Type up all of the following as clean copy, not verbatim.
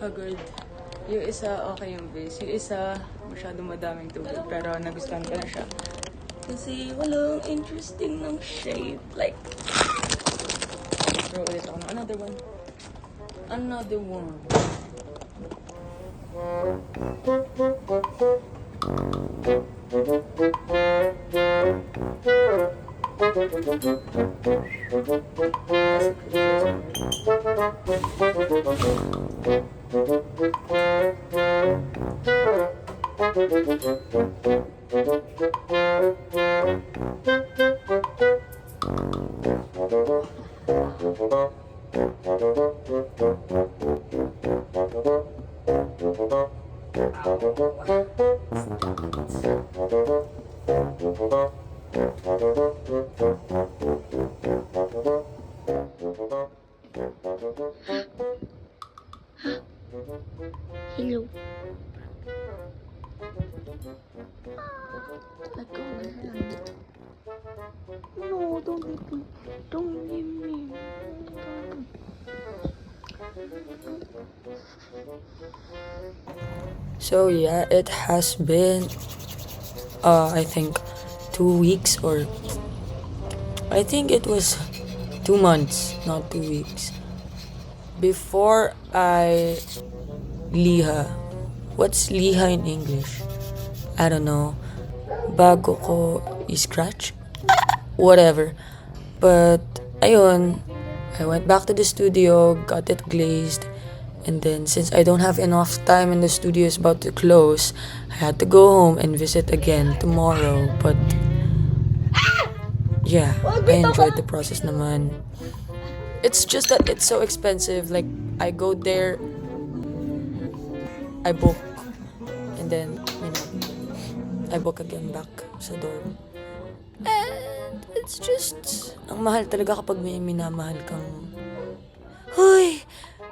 Pagod. Yung isa, okay yung base. Yung isa, masyadong madaming tubig. Pero nagustuhan ko na siya. Kasi walang interesting ng shape. Like, throw ulit ako ng another one. Another one. Hello. Let go of my hand. No, don't leave me. Don't leave me. So yeah, it has been, I think 2 weeks, or I think it was 2 months, not 2 weeks. Before I liha. What's liha in English? I don't know. Bago ko i-scratch? Whatever. But, ayun, I went back to the studio, got it glazed, and then since I don't have enough time and the studio is about to close, I had to go home and visit again tomorrow. But, yeah, I enjoyed the process naman. It's just that it's so expensive. Like, I go there, I book, and then, I book again back sa dorm. And it's just, ang mahal talaga kapag may minamahal kang, huy,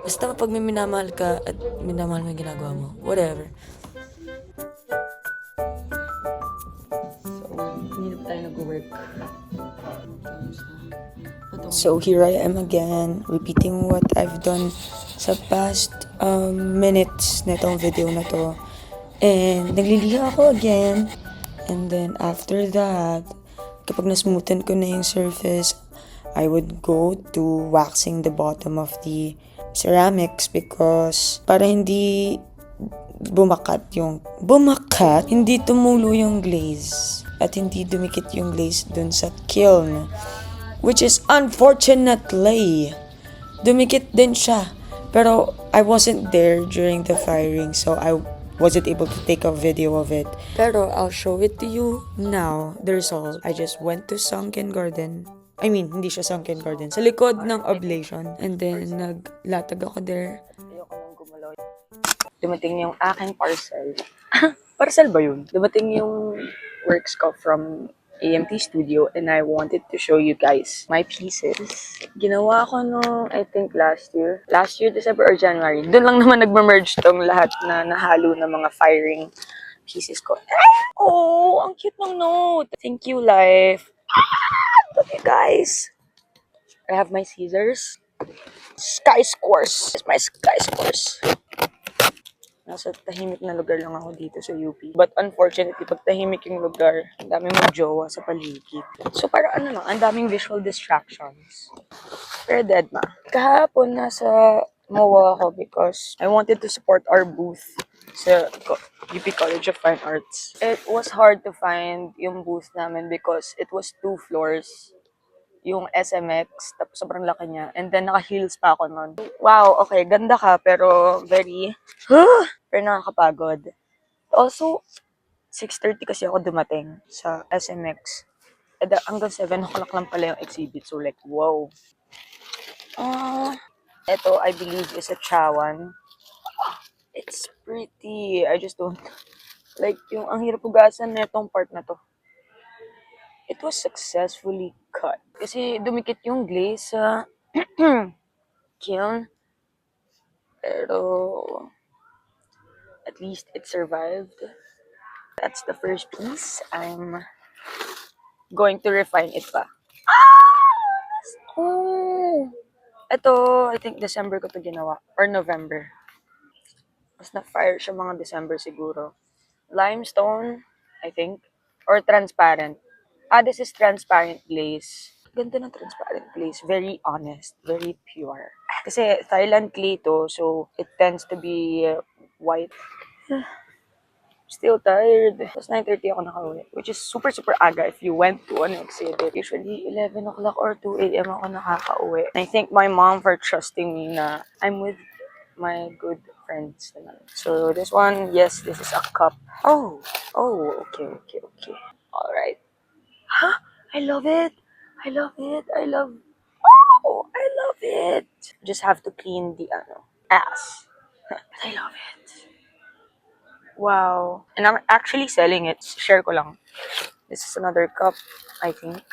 basta kapag may minamahal ka at minamahal mo yung ginagawa mo. Whatever. So, hindi na tayo nag-work. So, here I am again, repeating what I've done sa past minutes na itong video na to. And nagliliha ako again. And then after that, kapag nasmoothen ko na yung surface, I would go to waxing the bottom of the ceramics because para hindi hindi tumulo yung glaze at hindi dumikit yung glaze dun sa kiln. Which is unfortunately, dumikit din siya. Pero I wasn't there during the firing, so I wasn't able to take a video of it. Pero I'll show it to you now, the result. I just went to Sunken Garden. I mean, hindi siya Sunken Garden. Sa likod ng Oblation. And then, naglatag ako there. Ayoko nang gumalaw. Dumating yung aking parcel. Parcel ba yun? Dumating yung works ko from AMT Studio and I wanted to show you guys my pieces. Ginawa ko no, I think last year, December or January. Doon lang naman nagma-merge tong lahat na nahalo ng mga firing pieces ko. Oh, ang cute ng note. Thank you, life. Look at guys. I have my scissors. Sky Scores. It's my Sky Scores. Nasa tahimik na lugar lang ako dito sa UP. But unfortunately, pag tahimik yung lugar, ang daming magjowa sa paligid. So parang ang daming visual distractions. Pero dead ma. Kahapon nasa MOA ako because I wanted to support our booth sa UP College of Fine Arts. It was hard to find yung booth namin because it was 2 floors. Yung SMX, tapos sobrang laki niya. And then, naka-heels pa ako nun. Wow, okay, ganda ka, pero pero nakakapagod. Also, 6:30 kasi ako dumating sa SMX. Hanggang 7 o'clock lang pala yung exhibit. So, like, wow. Ito, I believe, is a chawan. It's pretty. I just don't, like, ang hirap hugasan na itong part na to. It was successfully cut. Kasi dumikit yung glaze sa kiln. Pero at least it survived. That's the first piece. I'm going to refine it pa. Oh! Ito, I think December ko to ginawa. Or November. Mas na-fire siya mga December siguro. Limestone, I think. Or transparent. This is transparent glaze. Ganda ng transparent glaze. Very honest. Very pure. Kasi Thailand clay to, so it tends to be white. Still tired. Tapos 9:30 ako nakauwi. Which is super, super aga if you went to an exhibit. Usually, 11 o'clock or 2 a.m. ako nakakauwi. I thank my mom for trusting me na I'm with my good friends naman. So, this one, yes, this is a cup. Oh, okay, okay, okay. Alright. Huh? I love it. I love it. I love it. Just have to clean the, ass. I love it. Wow. And I'm actually selling it. Share ko lang. This is another cup, I think.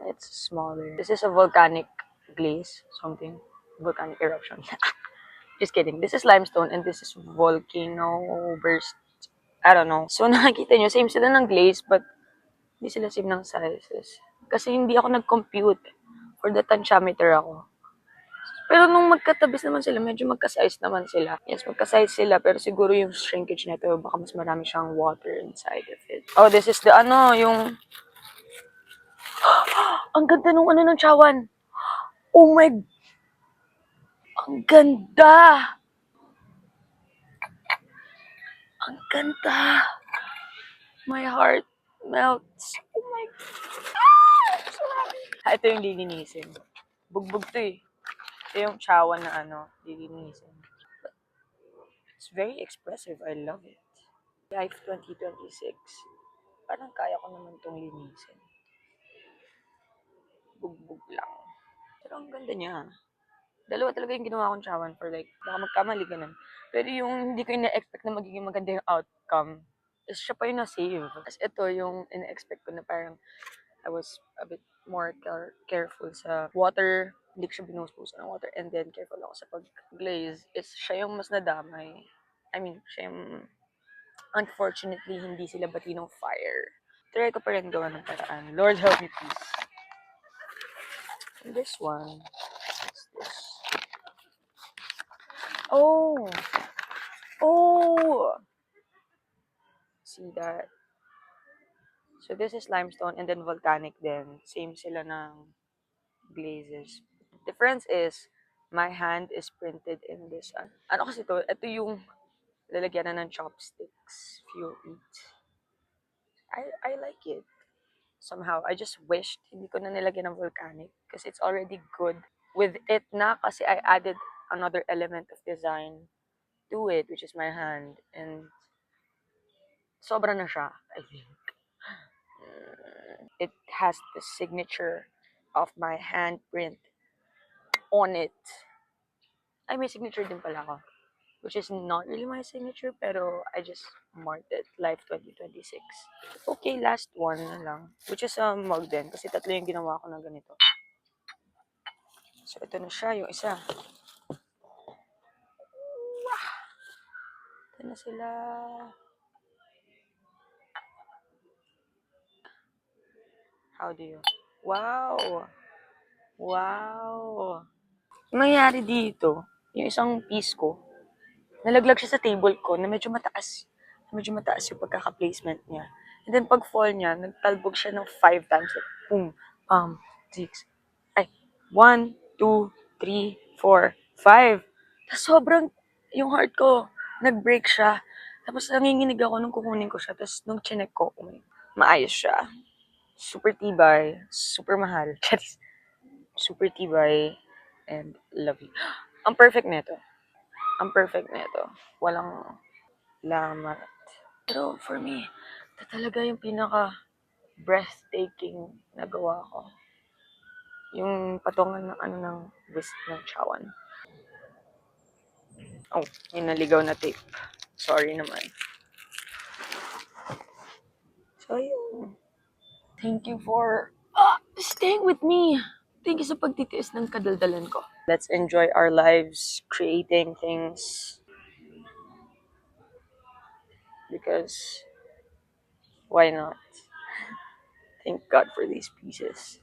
It's smaller. This is a volcanic glaze, something. Volcanic eruption. Just kidding. This is limestone and this is volcano burst. I don't know. So nakikita nyo, same sila ng glaze but hindi sila same ng sizes. Kasi hindi ako nag-compute. For the tensiometer ako. Pero nung magkatabis naman sila, medyo magka-size naman sila. Yes, magka-size sila, pero siguro yung shrinkage nito, baka mas marami siyang water inside of it. Oh, this is the yung... Ang ganda nung ng chawan. Oh my... Ang ganda! Ang ganda! My heart melts. Oh my... Ito yung lilinisin. Bugbog to eh. Ito yung chawan na lilinisin. It's very expressive. I love it. Life 2026. Parang kaya ko naman tong linisin. Bugbog lang. Pero ang ganda niya. Dalawa talaga yung ginawa kong chawan for like, baka magkamali ganun. Pero yung hindi ko ina-expect na magiging maganda yung outcome, is siya pa yung na-save. As ito yung ina-expect ko na parang I was a bit more careful sa water. Hindi ko siya binuhos-buhos ng water. And then careful ako sa pag-glaze. Is siya yung mas nadamay. I mean, siya yung unfortunately hindi sila bati ng fire. Try ko pa rin gawa ng paraan. Lord help me please. And this one. What's this? Oh! See that? So this is limestone and then volcanic din. Same sila ng glazes. Difference is, my hand is printed in this. Ano kasi to? Ito yung lalagyan na ng chopsticks if you eat. I like it. Somehow, I just wished hindi ko na nilagyan ng volcanic kasi it's already good. With it na kasi I added another element of design to it, which is my hand. And sobra na siya, I think. It has the signature of my handprint on it. Ay, may signature din pala ako. Which is not really my signature, pero I just marked it, Life 2026. Okay, last one na lang. Which is a mug din, kasi tatlo yung ginawa ko na ganito. So, ito na siya, yung isa. Ito na sila. How do you... Wow! Wow! Nangyari dito, yung isang piece ko, nalaglag siya sa table ko na medyo mataas. Medyo mataas yung pagkaka-placement niya. And then pag fall niya, nagtalbog siya ng 5 times. Like, boom, 6. Ay, 1, 2, 3, 4, 5. Tapos sobrang, yung heart ko, nag-break siya. Tapos nanginginig ako nung kukunin ko siya. Tapos nung chinek ko, maayos siya. Super tibay, super mahal. Super tibay, and lovely. Ang perfect nito. Walang lamat. Pero for me, ito talaga yung pinaka breathtaking na gawa ko. Yung patungan ng ng whisk ng chawan. Oh, yung naligaw na tape. Sorry naman. So, yun. Thank you for staying with me. Thank you sa pagtitiis ng kadaldalan ko. Let's enjoy our lives creating things. Because why not? Thank God for these pieces.